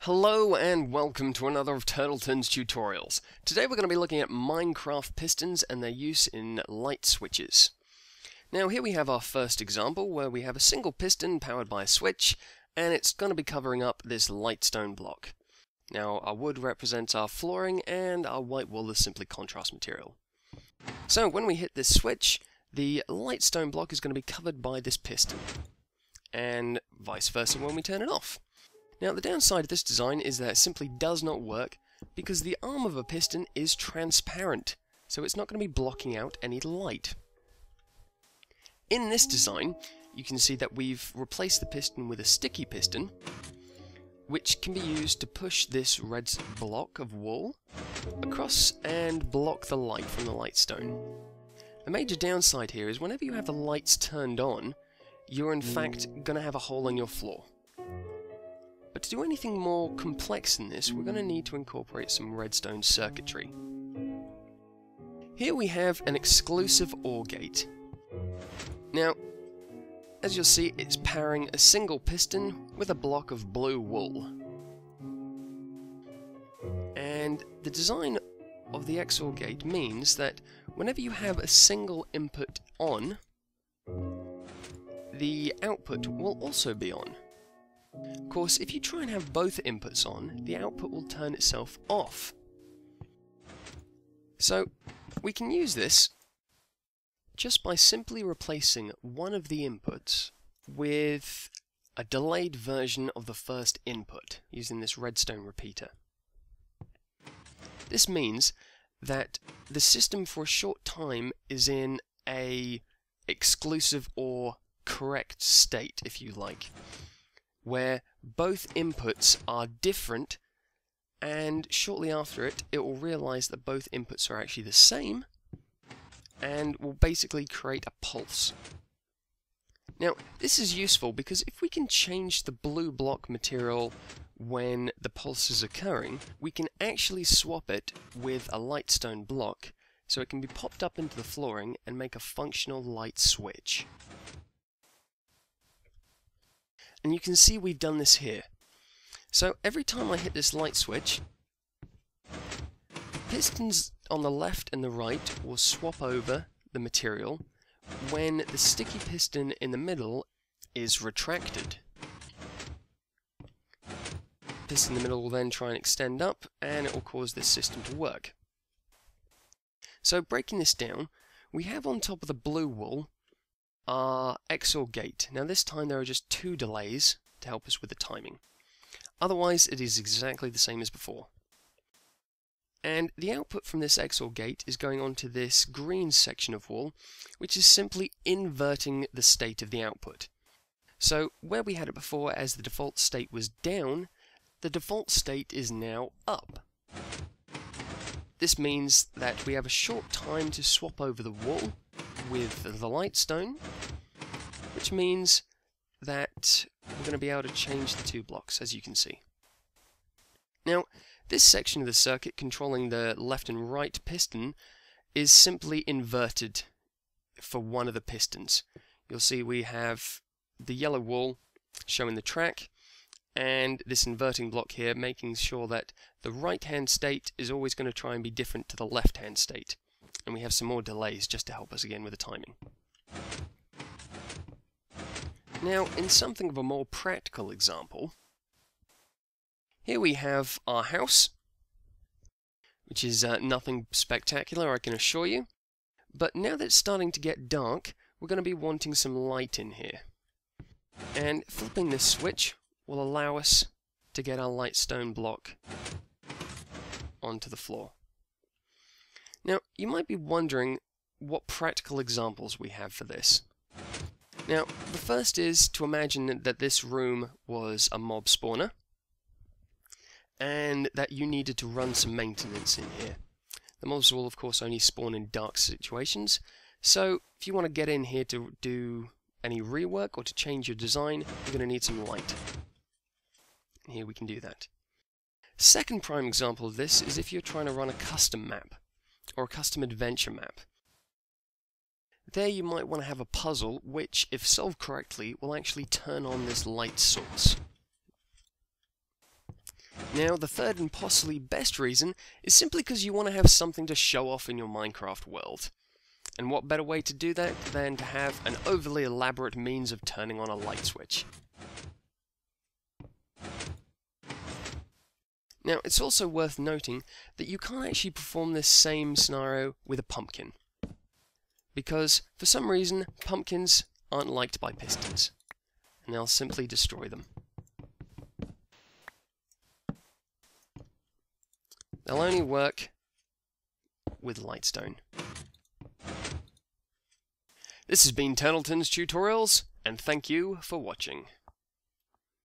Hello and welcome to another of Turtleton's tutorials. Today we're going to be looking at Minecraft pistons and their use in light switches. Now here we have our first example where we have a single piston powered by a switch and it's going to be covering up this lightstone block. Now our wood represents our flooring and our white wool is simply contrast material. So when we hit this switch, the lightstone block is going to be covered by this piston, and vice versa when we turn it off. Now the downside of this design is that it simply does not work because the arm of a piston is transparent, so it's not going to be blocking out any light. In this design, you can see that we've replaced the piston with a sticky piston, which can be used to push this red block of wool across and block the light from the lightstone. The major downside here is whenever you have the lights turned on, you're in fact going to have a hole in your floor. But to do anything more complex than this, we're going to need to incorporate some redstone circuitry. Here we have an exclusive OR gate. Now, as you'll see, it's powering a single piston with a block of blue wool. And the design of the XOR gate means that whenever you have a single input on, the output will also be on. Of course, if you try and have both inputs on, the output will turn itself off. So, we can use this just by simply replacing one of the inputs with a delayed version of the first input, using this redstone repeater. This means that the system for a short time is in a exclusive or correct state, if you like, where both inputs are different, and shortly after it will realize that both inputs are actually the same and will basically create a pulse. Now this is useful because if we can change the blue block material when the pulse is occurring, we can actually swap it with a lightstone block so it can be popped up into the flooring and make a functional light switch. And you can see we've done this here. So every time I hit this light switch, the pistons on the left and the right will swap over the material when the sticky piston in the middle is retracted. The piston in the middle will then try and extend up and it will cause this system to work. So breaking this down, we have on top of the blue wool our XOR gate. Now this time there are just two delays to help us with the timing. Otherwise it is exactly the same as before. And the output from this XOR gate is going on to this green section of wool, which is simply inverting the state of the output. So where we had it before as the default state was down, the default state is now up. This means that we have a short time to swap over the wool with the lightstone, which means that we're going to be able to change the two blocks, as you can see. Now, this section of the circuit controlling the left and right piston is simply inverted for one of the pistons. You'll see we have the yellow wool showing the track, and this inverting block here making sure that the right-hand state is always going to try and be different to the left-hand state. And we have some more delays just to help us again with the timing. Now, in something of a more practical example, here we have our house, which is nothing spectacular, I can assure you. But now that it's starting to get dark, we're going to be wanting some light in here. And flipping this switch will allow us to get our lightstone block onto the floor. Now, you might be wondering what practical examples we have for this. Now, the first is to imagine that this room was a mob spawner, and that you needed to run some maintenance in here. The mobs will, of course, only spawn in dark situations, so if you want to get in here to do any rework or to change your design, you're going to need some light. Here we can do that. Second prime example of this is if you're trying to run a custom map, or a custom adventure map. There you might want to have a puzzle which, if solved correctly, will actually turn on this light source. Now, the third and possibly best reason is simply because you want to have something to show off in your Minecraft world. And what better way to do that than to have an overly elaborate means of turning on a light switch. Now, it's also worth noting that you can't actually perform this same scenario with a pumpkin, because for some reason pumpkins aren't liked by pistons, and they'll simply destroy them. They'll only work with lightstone. This has been Turtleton's Tutorials, and thank you for watching.